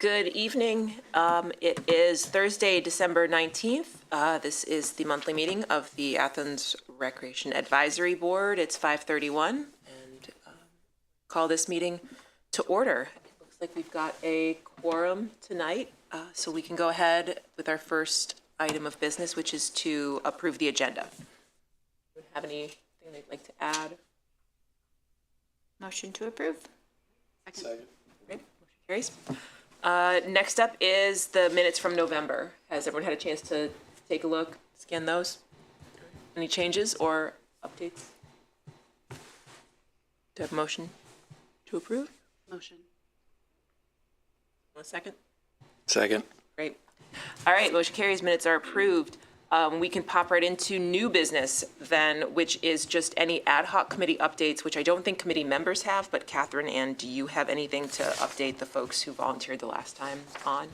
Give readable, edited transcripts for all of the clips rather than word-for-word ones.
Good evening. It is Thursday, December 19th. This is the monthly meeting of the Athens Recreation Advisory Board. It's 5:31 and call this meeting to order. It looks like we've got a quorum tonight, so we can go ahead with our first item of business, which is to approve the agenda. Do you have anything they'd like to add? Motion to approve. Second. Great. Motion carries. Next up is the minutes from November. Has everyone had a chance to take a look, scan those? Any changes or updates? Do I have a motion to approve? Motion. One second. Second. Great. All right, motion carries, minutes are approved. We can pop right into new business then, which is just any ad hoc committee updates, which I don't think committee members have, but Catherine, Ann, do you have anything to update the folks who volunteered the last time on?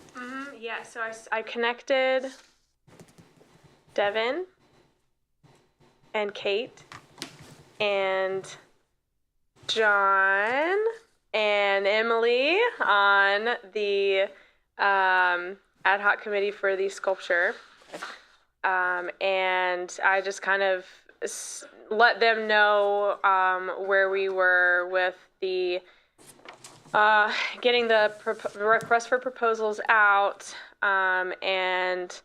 Yeah, so I connected Devin and Kate and John and Emily on the ad hoc committee for the sculpture. And I just kind of let them know where we were with the getting the request for proposals out and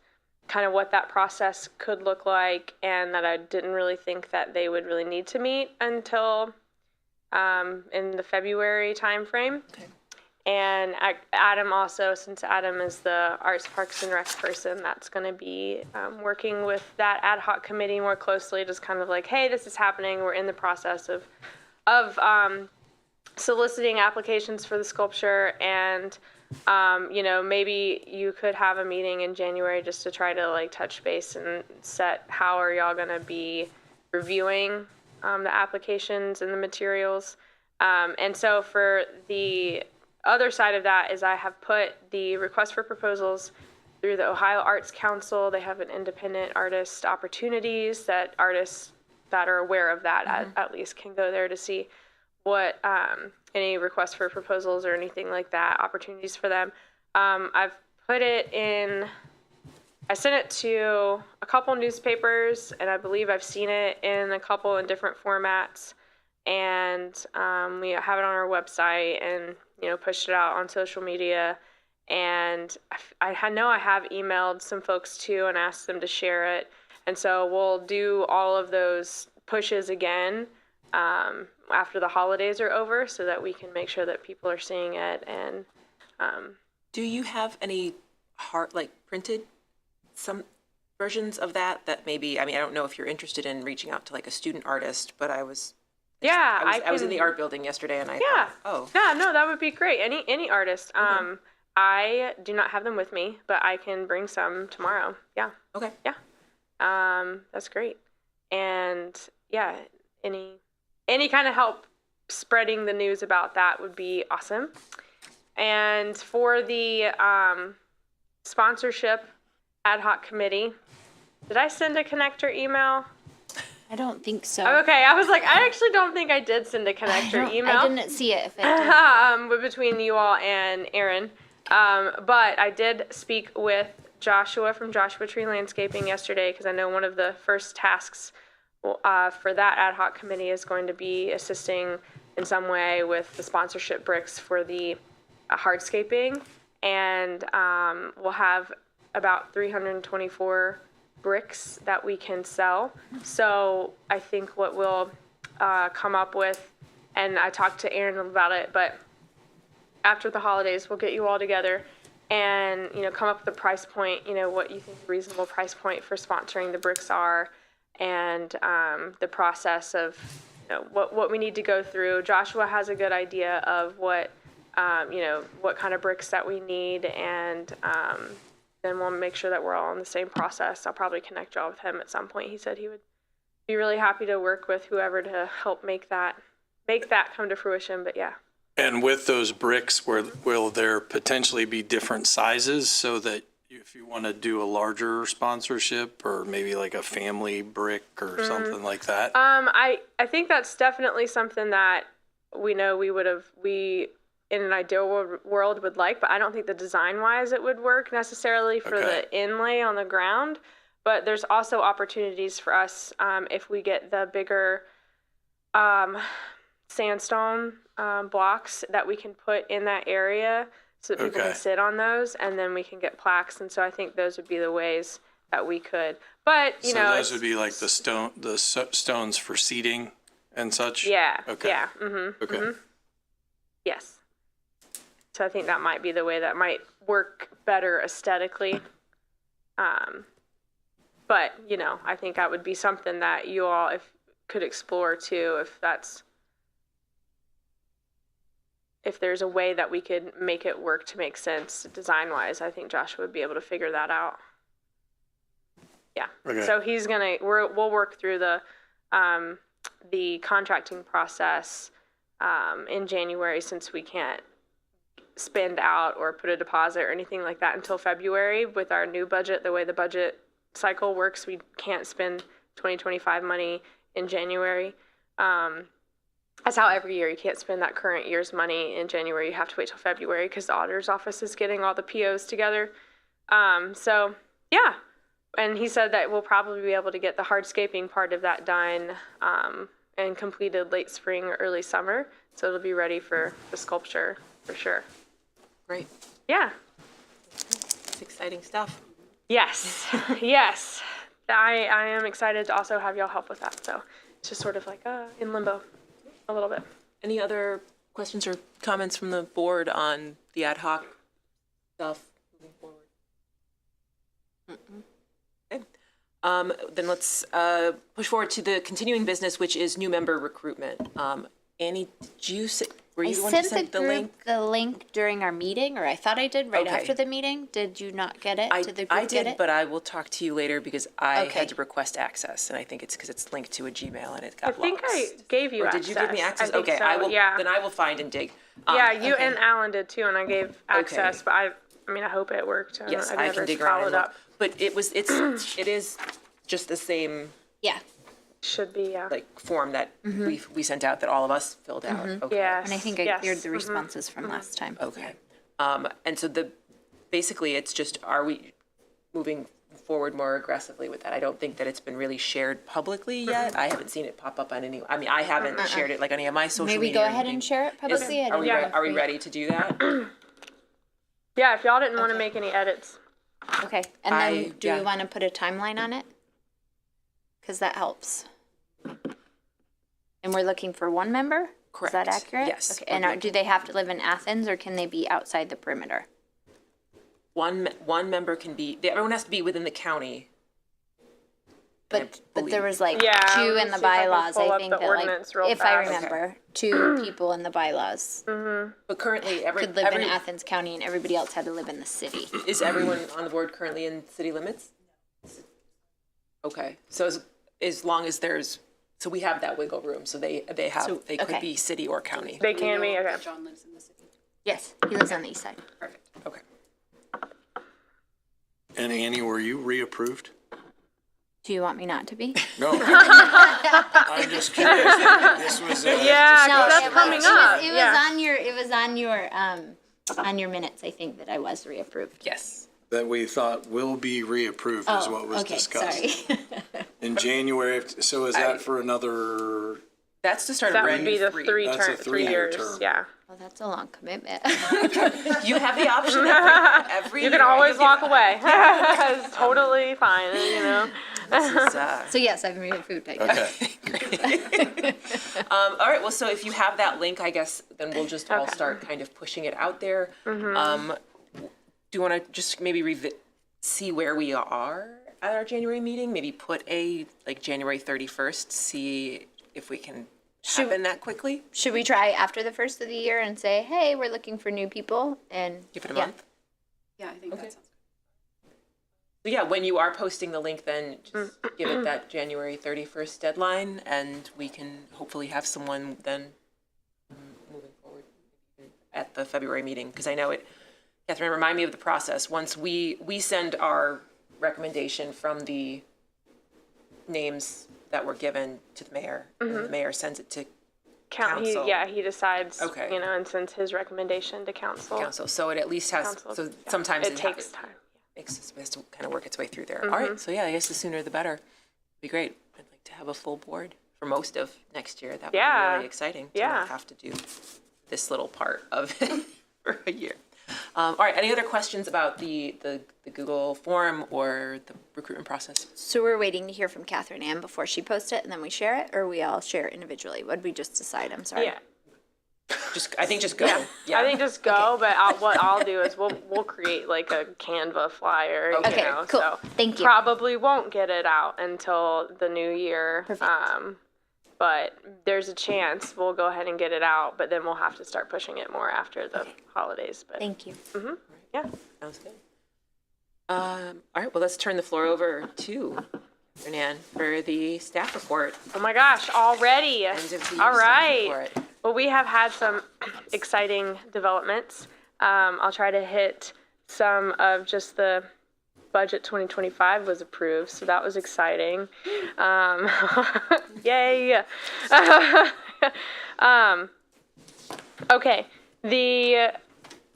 kind of what that process could look like, and that I didn't really think that they would really need to meet until in the February timeframe. Okay. And Adam also, since Adam is the Arts, Parks, and Rec person, that's going to be working with that ad hoc committee more closely, just kind of like, hey, this is happening. We're in the process of soliciting applications for the sculpture, and maybe you could have a meeting in January just to try to like touch base and set how are y'all going to be reviewing the applications and the materials. And so for the other side of that is I have put the request for proposals through the Ohio Arts Council. They have an independent artist opportunities that artists that are aware of that at least can go there to see what any requests for proposals or anything like that, opportunities for them. I've put it in, I sent it to a couple newspapers, and I believe I've seen it in a couple in different formats. And we have it on our website and, pushed it out on social media. And I know I have emailed some folks too and asked them to share it. And so we'll do all of those pushes again after the holidays are over so that we can make sure that people are seeing it. And Do you have any printed some versions of that maybe, I don't know if you're interested in reaching out to like a student artist, but I was in the art building yesterday and I thought, yeah, no, that would be great. Any artist. Okay. I do not have them with me, but I can bring some tomorrow. Yeah. Okay. Yeah. That's great. And yeah, any kind of help spreading the news about that would be awesome. And for the sponsorship ad hoc committee, did I send a connector email? I don't think so. Okay, I was like, I actually don't think I did send a connector email. I didn't see it. If it did. Between you all and Aaron. But I did speak with Joshua from Joshua Tree Landscaping yesterday, because I know one of the first tasks for that ad hoc committee is going to be assisting in some way with the sponsorship bricks for the hardscaping. And we'll have about 324 bricks that we can sell. So I think what we'll come up with, and I talked to Aaron about it, but after the holidays, we'll get you all together and, come up with a price point, what you think a reasonable price point for sponsoring the bricks are, and the process of, what we need to go through. Joshua has a good idea of what kind of bricks that we need, and then we'll make sure that we're all in the same process. I'll probably connect y'all with him at some point. He said he would be really happy to work with whoever to help make that come to fruition. But yeah. And with those bricks, will there potentially be different sizes so that if you want to do a larger sponsorship or maybe like a family brick or something like that? I think that's definitely something that we know we in an ideal world would like, but I don't think the design wise it would work necessarily for Okay. the inlay on the ground. But there's also opportunities for us if we get the bigger sandstone blocks that we can put in that area so that people Okay. can sit on those, and then we can get plaques. And so I think those would be the ways that we could. But you So know, those would be like the stones for seating and such? yeah, Okay. yeah, Okay. yes. So I think that might be the way that might work better aesthetically. But you know, I think that would be something that you all could explore too, if there's a way that we could make it work to make sense design wise. I think Joshua would be able to figure that out. Yeah. Okay. So we'll work through the contracting process in January, since we can't spend out or put a deposit or anything like that until February with our new budget. The way the budget cycle works, we can't spend 2025 money in January. That's how every year you can't spend that current year's money in January. You have to wait till February because the auditor's office is getting all the POs together. So yeah. And he said that we'll probably be able to get the hardscaping part of that done and completed late spring or early summer. So it'll be ready for the sculpture for sure. Great. Yeah. It's exciting stuff. Yes. Yes. I am excited to also have y'all help with that. So it's just sort of like in limbo a little bit. Any other questions or comments from the board on the ad hoc stuff moving forward? Okay. Then let's push forward to the continuing business, which is new member recruitment. Annie, were you the one who sent the link? The link during our meeting, or I thought I did right Okay. after the meeting. Did you not get it? Did the group I get did, it? but I will talk to you later because I Okay. had to request access, and I think it's because it's linked to a Gmail and it I got think lost. I gave you Or access. did you give me access? I think Okay, so, I will. yeah. Then I will find and dig. Yeah, you okay. and Alan did too, and I gave access, but I mean, I hope it worked. Yes, I've I never can dig around and followed look. up. But it is just the same Yeah. Should be, yeah. like form that we sent out that all of us filled out. Okay. Yes. And I think I yes. cleared the responses from last time. Okay. And so basically it's just, are we moving forward more aggressively with that? I don't think that it's been really shared publicly yet. I haven't seen it pop up on any, I mean, I haven't shared it like any of my social media. Maybe go or ahead anything. and share it publicly. I Are we, didn't know re- if are we ready to do that? Yeah, if y'all didn't want to make any edits. Okay. And then do yeah. we want to put a timeline on it? Because that helps. And we're looking for one member? Correct. Is that accurate? Yes. Okay. And do they have to live in Athens, or can they be outside the perimeter? One member can be, everyone has to be within the county. But there believe. was like Yeah, two let in me the see if I can bylaws. pull I up think the that like, ordinance real if I fast. remember, two people in the bylaws But currently, could live in Athens County, and everybody else had to live in the city. is everyone on the board currently in city limits? Okay, so as long as there's, so we have that wiggle room, so they could okay. be city or county. They can be, okay. John lives in the city. Yes, he lives on the east side. Perfect. Okay. And Annie, were you reapproved? Do you want me not to be? No. I'm just curious. This was Yeah, No, that's it was- coming it was- up. It was Yeah. on your minutes. I think that I was reapproved. Yes. that we thought will be reapproved is what was okay, discussed. Sorry. In January, so is that for another, That's to start a That brand would be new the three. That's a 3 3-year years, term. yeah. Well, that's a long commitment. You have the option every You year. can always walk away. It's totally fine, you know? This is, So yes, I've reapproved. I guess. okay. all right, well, so if you have that link, I guess, then we'll just all Okay. start kind of pushing it out there. Do you want to just maybe see where we are at our January meeting? Maybe put like January 31st, see if we can happen that quickly? Should we try after the first of the year and say, hey, we're looking for new people, and Give it a yeah. month? Yeah, I think that sounds So yeah, when you are posting the link, then just give it that January 31st deadline, and we can hopefully have someone then moving forward at the February meeting, because I know it, Catherine, remind me of the process. Once we send our recommendation from the names that were given to the mayor, and the mayor sends it to Council. He decides, Okay. and sends his recommendation to council. Council, so it at least has, Council, so yeah. sometimes It takes time. it has to kind of work its way through there. All right, so yeah, I guess the sooner the better. Be great. I'd like to have a full board for most of next year. That would be Yeah. really exciting to Yeah. not have to do this little part of it for a year. All right, any other questions about the Google form or the recruitment process? So we're waiting to hear from Catherine Ann before she posts it and then we share it, or we all share it individually? What did we just decide? I'm sorry. Yeah. I think just go. I think just go, but what I'll do is we'll create like a Canva flyer. Okay. Okay, cool. So Thank you. probably won't get it out until the new year. Perfect. But there's a chance we'll go ahead and get it out, but then we'll have to start pushing it more after the holidays. But Thank you. yeah. Sounds good. All right, well, let's turn the floor over to Nan for the staff report. Oh my gosh, already. End of the year All staff right. report. Well, we have had some exciting developments. I'll try to hit some of just the budget 2025 was approved, so that was exciting. Yay! Okay,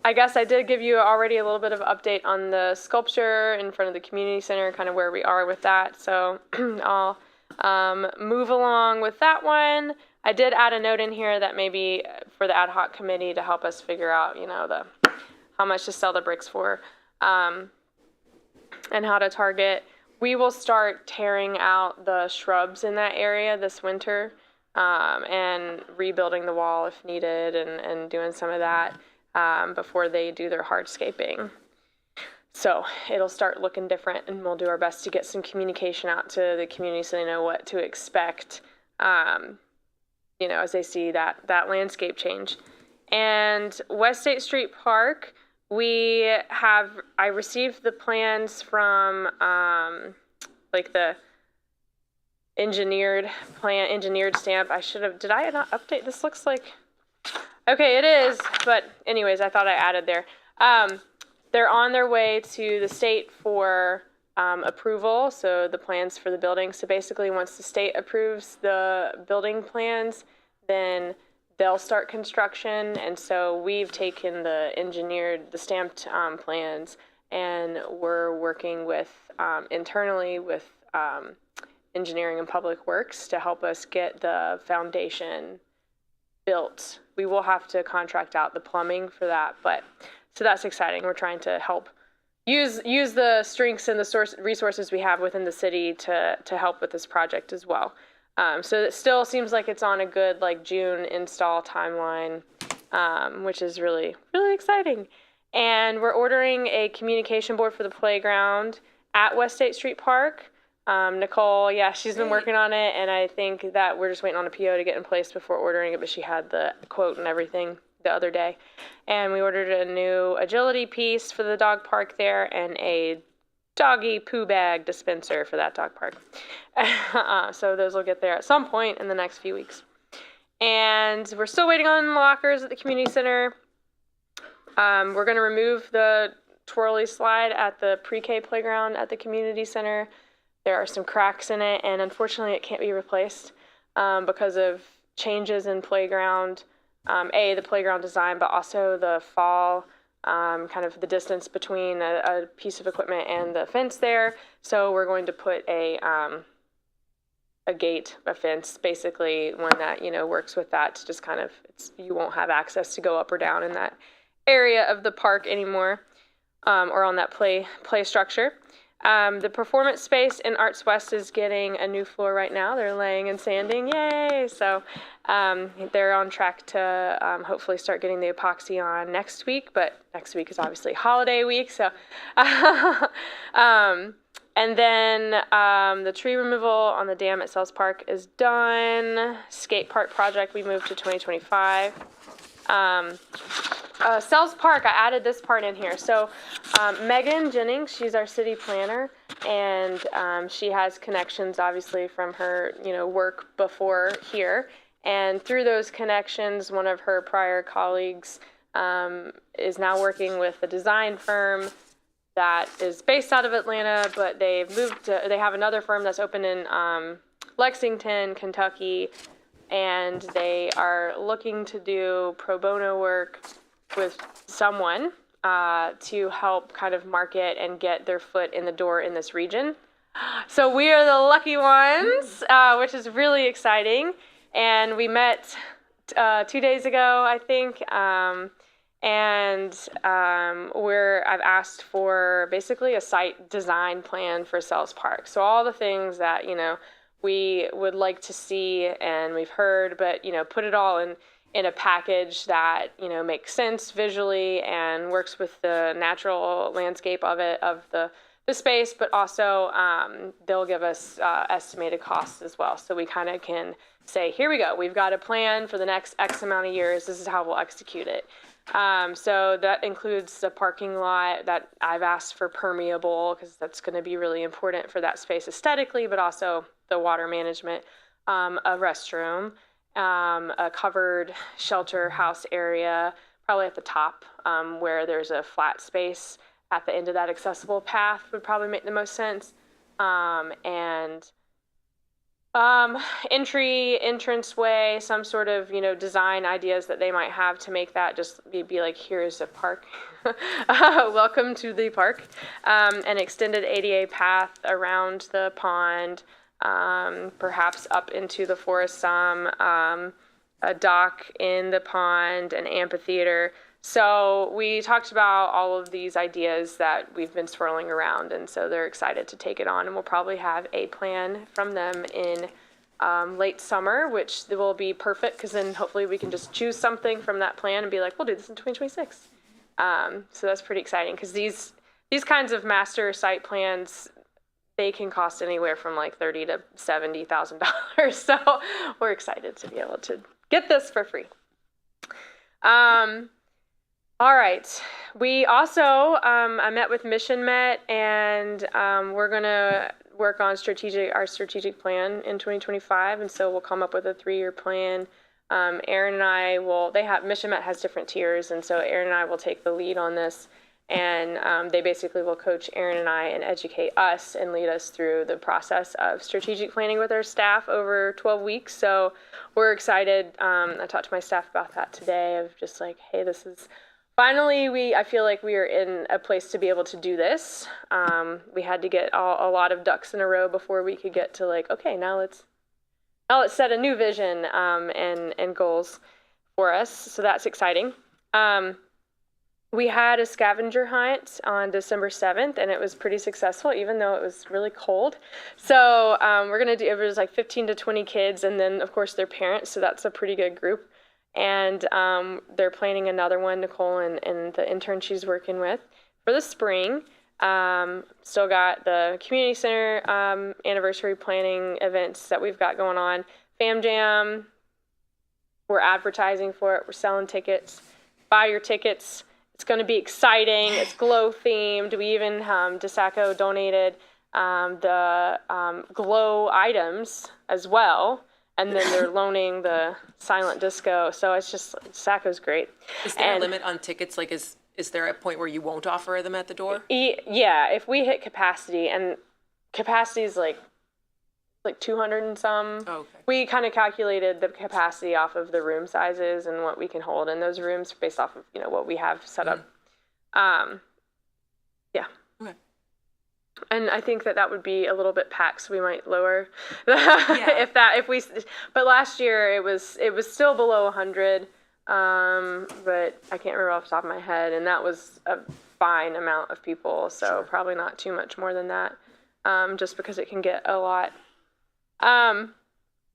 I guess I did give you already a little bit of update on the sculpture in front of the community center, kind of where we are with that. So I'll move along with that one. I did add a note in here that maybe for the ad hoc committee to help us figure out, how much to sell the bricks for, and how to target. We will start tearing out the shrubs in that area this winter, and rebuilding the wall if needed, and doing some of that before they do their hardscaping. So it'll start looking different, and we'll do our best to get some communication out to the community so they know what to expect, as they see that landscape change. And West State Street Park, I received the plans from the engineered stamp. Did I not update? This looks like, okay, it is, but anyways, I thought I added there. They're on their way to the state for approval, so the plans for the building. So basically, once the state approves the building plans, then they'll start construction. And so we've taken the stamped plans, and we're working with internally with engineering and public works to help us get the foundation built. We will have to contract out the plumbing for that, but so that's exciting. We're trying to help use the strengths and the resources we have within the city to help with this project as well. So it still seems like it's on a good June install timeline, which is really, really exciting. And we're ordering a communication board for the playground at West State Street Park. Nicole, she's been working on it, and I think that we're just waiting on a PO to get in place before ordering it, but she had the quote and everything the other day. And we ordered a new agility piece for the dog park there, and a doggy poo bag dispenser for that dog park. So those will get there at some point in the next few weeks. And we're still waiting on lockers at the community center. We're going to remove the twirly slide at the pre-K playground at the community center. There are some cracks in it, and unfortunately it can't be replaced because of changes in playground, the playground design, but also the fall, kind of the distance between a piece of equipment and the fence there. So we're going to put a fence, basically, one that, works with that to just kind of, you won't have access to go up or down in that area of the park anymore, or on that play structure. The performance space in Arts West is getting a new floor right now. They're laying and sanding, yay! So they're on track to hopefully start getting the epoxy on next week, but next week is obviously holiday week, so. And then the tree removal on the dam at Sells Park is done. Skate park project we moved to 2025. Sells Park, I added this part in here. So Megan Jennings, she's our city planner, and she has connections, obviously, from her work before here. And through those connections, one of her prior colleagues is now working with a design firm that is based out of Atlanta, but they've moved to, they have another firm that's open in Lexington, Kentucky, and they are looking to do pro bono work with someone to help kind of market and get their foot in the door in this region. So we are the lucky ones, which is really exciting. And we met 2 days ago, I think, I've asked for basically a site design plan for Sells Park. So all the things that, we would like to see and we've heard, but, put it all in a package that, makes sense visually and works with the natural landscape of the space, but also they'll give us estimated costs as well. So we kind of can say, here we go, we've got a plan for the next X amount of years, this is how we'll execute it. So that includes the parking lot that I've asked for permeable, because that's going to be really important for that space aesthetically, but also the water management, a restroom, a covered shelter house area, probably at the top where there's a flat space at the end of that accessible path would probably make the most sense. Entrance way, some sort of, design ideas that they might have to make that just be like, here's a park. Welcome to the park. An extended ADA path around the pond, perhaps up into the forest some, a dock in the pond, an amphitheater. So we talked about all of these ideas that we've been swirling around, and so they're excited to take it on, and we'll probably have a plan from them in late summer, which will be perfect, because then hopefully we can just choose something from that plan and be like, we'll do this in 2026. So that's pretty exciting, because these kinds of master site plans, they can cost anywhere from like $30,000 to $70,000. So we're excited to be able to get this for free. All right. We also, I met with Mission Met, and we're going to work on our strategic plan in 2025. And so we'll come up with a 3-year plan. Aaron and I Mission Met has different tiers. And so Aaron and I will take the lead on this. And they basically will coach Aaron and I and educate us and lead us through the process of strategic planning with our staff over 12 weeks. So we're excited. I talked to my staff about that today, of just like, hey, this is finally, I feel like we are in a place to be able to do this. We had to get a lot of ducks in a row before we could get to like, okay, now let's set a new vision and goals for us. So that's exciting. We had a scavenger hunt on December 7th, and it was pretty successful, even though it was really cold. So it was like 15 to 20 kids, and then, of course, their parents, so that's a pretty good group. And they're planning another one, Nicole and the intern she's working with, for the spring. Still got the community center anniversary planning events that we've got going on. Fam Jam, we're advertising for it. We're selling tickets. Buy your tickets. It's going to be exciting. It's glow themed. We even, DeSaco donated the glow items as well. And then they're loaning the silent disco. So it's just, Sacco's great. Is there a limit on tickets? Like, is there a point where you won't offer them at the door? Yeah, if we hit capacity, and capacity is like 200 and some. Oh, okay. We kind of calculated the capacity off of the room sizes and what we can hold in those rooms based off of, what we have set up. Yeah. Okay. And I think that would be a little bit packed, so we might lower Yeah. But last year it was still below 100, but I can't remember off the top of my head, and that was a fine amount of people, so Sure. probably not too much more than that, just because it can get a lot.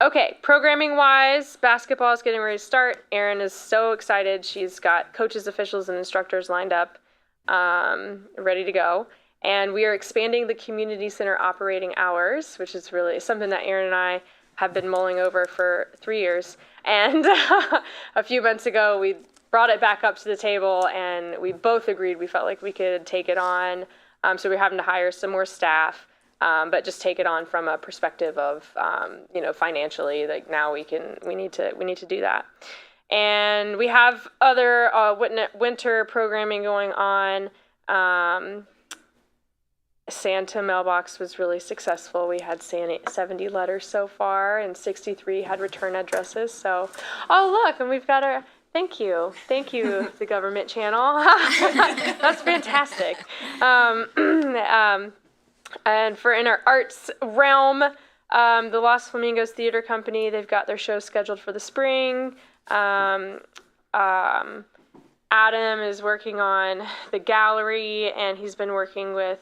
Okay, programming wise, basketball is getting ready to start. Erin is so excited. She's got coaches, officials, and instructors lined up, ready to go. And we are expanding the community center operating hours, which is really something that Erin and I have been mulling over for 3 years. And a few months ago, we brought it back up to the table, and we both agreed we felt like we could take it on. So we're having to hire some more staff, but just take it on from a perspective of, financially, like now we need to do that. And we have other winter programming going on. Santa mailbox was really successful. We had 70 letters so far, and 63 had return addresses. So, oh look, and we've got our thank you, the government channel. That's fantastic. And for in our arts realm, the Los Flamingos Theater Company, they've got their show scheduled for the spring. Adam is working on the gallery, and he's been working with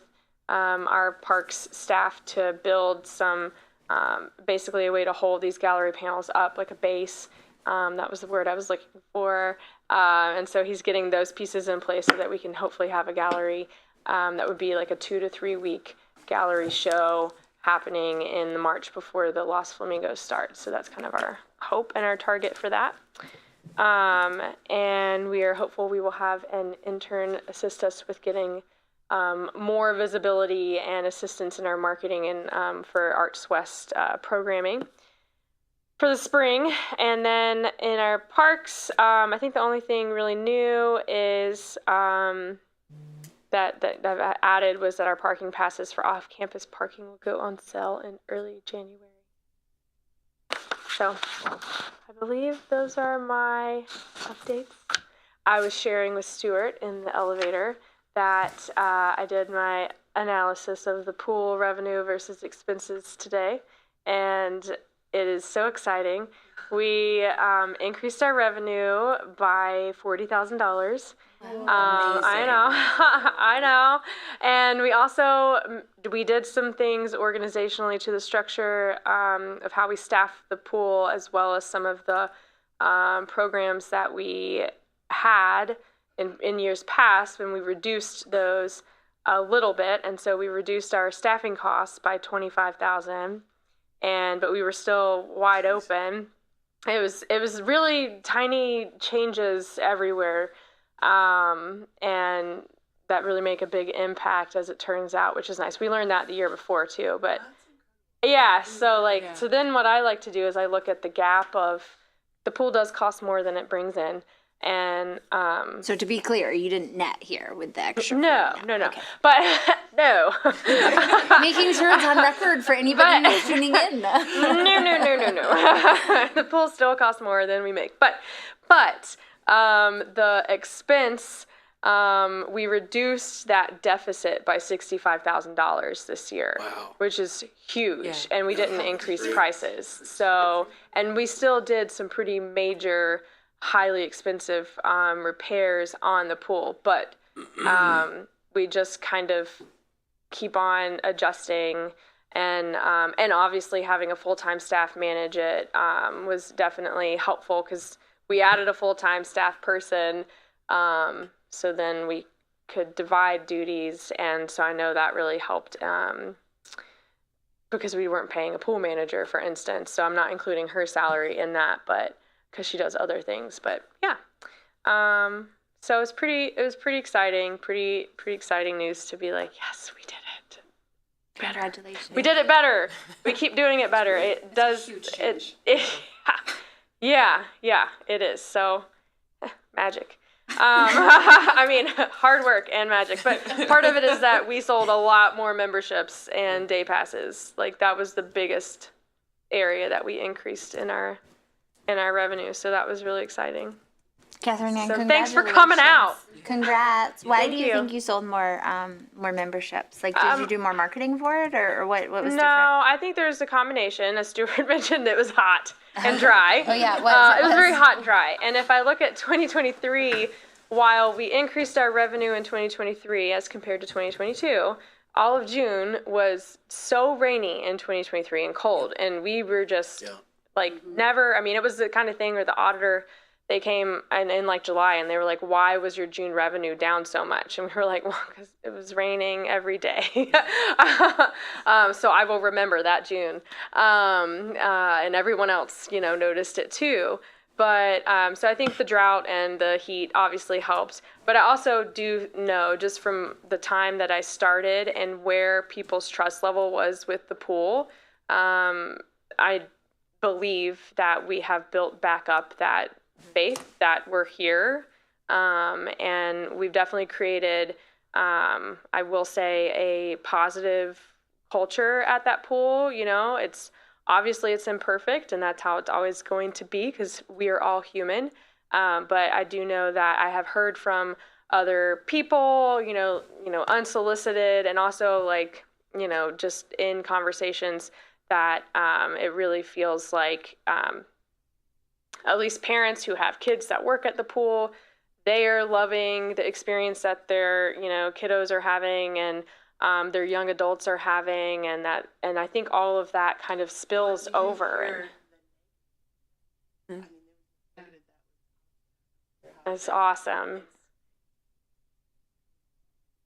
our parks staff to build some, basically a way to hold these gallery panels up like a base. That was the word I was looking for. And so he's getting those pieces in place so that we can hopefully have a gallery that would be like a 2 to 3 week gallery show happening in the March before the Los Flamingos starts. So that's kind of our hope and our target for that. And we are hopeful we will have an intern assist us with getting more visibility and assistance in our marketing and for Arts West programming for the spring. And then in our parks, I think the only thing really new is that I've added was that our parking passes for off-campus parking will go on sale in early January. So I believe those are my updates. I was sharing with Stuart in the elevator that I did my analysis of the pool revenue versus expenses today, and it is so exciting. We increased our revenue by $40,000. I know, I know. And we also, we did some things organizationally to the structure of how we staff the pool, as well as some of the programs that we had in years past when we reduced those a little bit. And so we reduced our staffing costs by $25,000, but we were still wide open. It was really tiny changes everywhere. And that really make a big impact, as it turns out, which is nice. We learned that the year before too, but yeah. So so then what I like to do is I look at the gap of the pool does cost more than it brings in. And, So to be clear, you didn't net here with the extra. no, Okay. but no, Making sure it's on record for anybody who's tuning in. no. The pool still costs more than we make, but the expense, we reduced that deficit by $65,000 this year, which is huge. And we didn't increase prices. So, and we still did some pretty major, highly expensive repairs on the pool, but we just kind of keep on adjusting. And obviously having a full-time staff manage it was definitely helpful, because we added a full-time staff person, so then we could divide duties, and so I know that really helped because we weren't paying a pool manager, for instance, so I'm not including her salary in that, but because she does other things. But yeah, so it was pretty exciting, pretty exciting news to be like, yes, we did it. Better. Congratulations. We did it better. We keep doing it better. It does. Yeah, it is. So, magic. I mean, hard work and magic. But part of it is that we sold a lot more memberships and day passes. Like, that was the biggest area that we increased in our revenue. So that was really exciting. Catherine, and So thanks for coming out. Congrats. Why Thank do you you. think you sold more memberships? Like, did you do more marketing for it, or what was different? No, I think there's a combination. As Stuart mentioned, it was hot and dry. Oh, yeah, it was. It was very hot and dry. And if I look at 2023, while we increased our revenue in 2023 as compared to 2022, all of June was so rainy in 2023 and cold. And we were just never, I mean, it was the kind of thing where the auditor, they came in like July, and they were like, why was your June revenue down so much? And we were like, well, because it was raining every day. So I will remember that June. And everyone else, noticed it too. But so I think the drought and the heat obviously helped. But I also do know, just from the time that I started and where people's trust level was with the pool, I believe that we have built back up that faith that we're here. And we've definitely created I will say, a positive culture at that pool. You know, it's obviously it's imperfect, and that's how it's always going to be because we are all human. But I do know that I have heard from other people, unsolicited, and also like, just in conversations that it really feels like at least parents who have kids that work at the pool, they are loving the experience that their kiddos are having and their young adults are having, and I think all of that kind of spills over. It's awesome.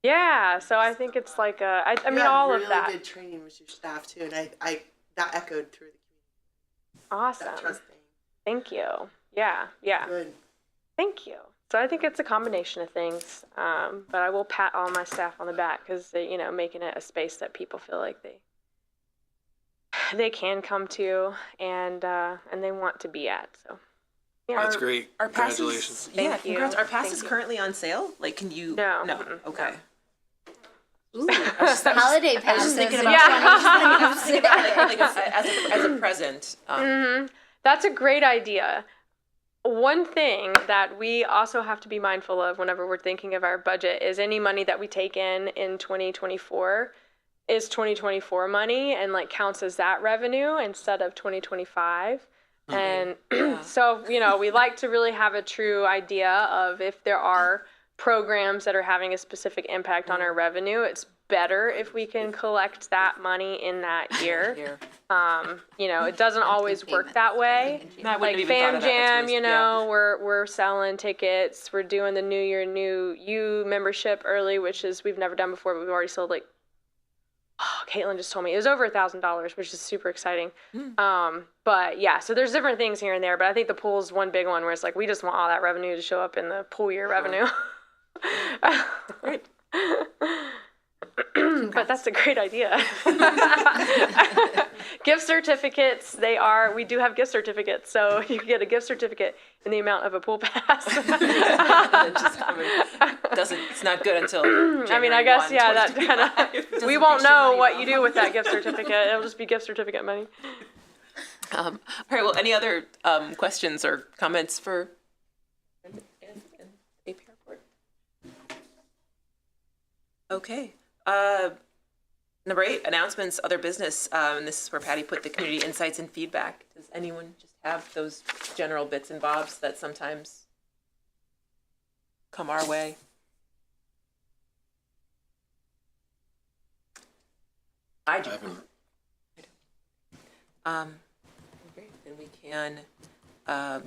Yeah, so I think it's like I mean, all of that. Really good training with your staff too, and I that echoed through the community. Awesome. That trust thing. Thank you. Yeah. Good. Thank you. So I think it's a combination of things, but I will pat all my staff on the back because making it a space that people feel like they can come to and they want to be at. So yeah. That's great. Our Congratulations. passes, yeah, Thank you. congrats. Are passes Thank you. currently on sale? Like, can you? No. No. Mm-mm. Okay. Holiday passes. thinking about- Yeah. As a present. That's a great idea. One thing that we also have to be mindful of whenever we're thinking of our budget is any money that we take in 2024 is 2024 money and like counts as that revenue instead of 2025. And so, we like to really have a true idea of if there are programs that are having a specific impact on our revenue, it's better if we can collect that money in that year. It doesn't always work that way. I wouldn't Like have even thought Fam of that. Jam, That's really- we're selling tickets. We're doing the New Year New You membership early, which is we've never done before, but we've already sold Caitlin just told me it was over $1,000, which is super exciting. But yeah, so there's different things here and there, but I think the pool's one big one where it's like we just want all that revenue to show up in the pool year revenue. Great. But that's a great idea. Gift certificates, we do have gift certificates, so you can get a gift certificate in the amount of a pool pass. It's not good until I mean, I guess, yeah, that kind of, we won't know what you do with that gift certificate. It'll just be gift certificate money. All right, well, any other questions or comments for AP report? Okay. Number 8, announcements, other business. And this is where Patty put the community insights and feedback. Does anyone just have those general bits and bobs that sometimes come our way? I do. Great. Then we can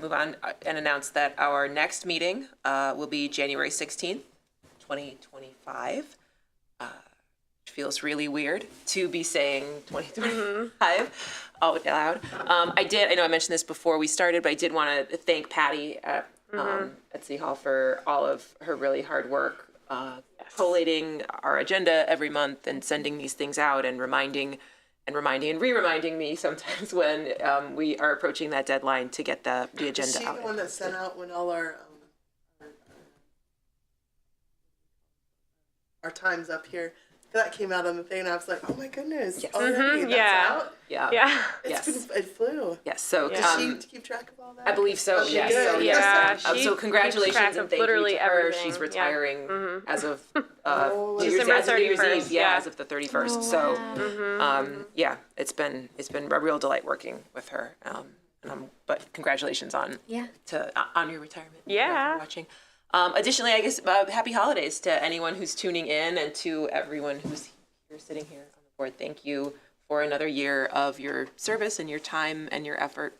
move on and announce that our next meeting will be January 16th, 2025. Which feels really weird to be saying 2025 out loud. I know I mentioned this before we started, but I did want to thank Patty at City Hall for all of her really hard work collating our agenda every month and sending these things out and reminding and re-reminding me sometimes when we are approaching that deadline to get the Is agenda she out. the one that sent out when all our time's up here? That came out on the thing, and I was like, "Oh my goodness! Yes. Already that's Yeah. out? Yeah. Yeah. It flew. Yes. So Does she keep track of all that? I believe so. Okay, Yes. good. So, Yeah, yes. she So keeps congratulations track and of thank you literally to her. everything. She's Yeah. retiring as of New Year's December as of New Year's 31st, Eve. yeah. As of the 31st. So, yeah, it's been a real delight working with her. But congratulations on your retirement. Yeah. For watching. Additionally, I guess happy holidays to anyone who's tuning in and to everyone who's here sitting here on the board. Thank you for another year of your service and your time and your effort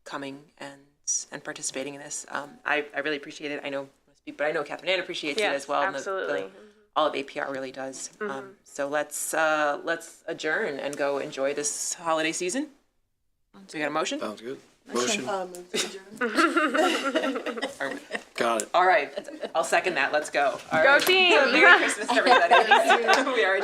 coming and participating in this. I really appreciate it. I know Catherine Ann appreciates it as well. Absolutely. And all of APR really does. So let's adjourn and go enjoy this holiday season. So we got a motion? Sounds good. Motion. Move to adjourn. Got it. All right. I'll second that. Let's go. All Go right. team! Merry Christmas, everybody. We are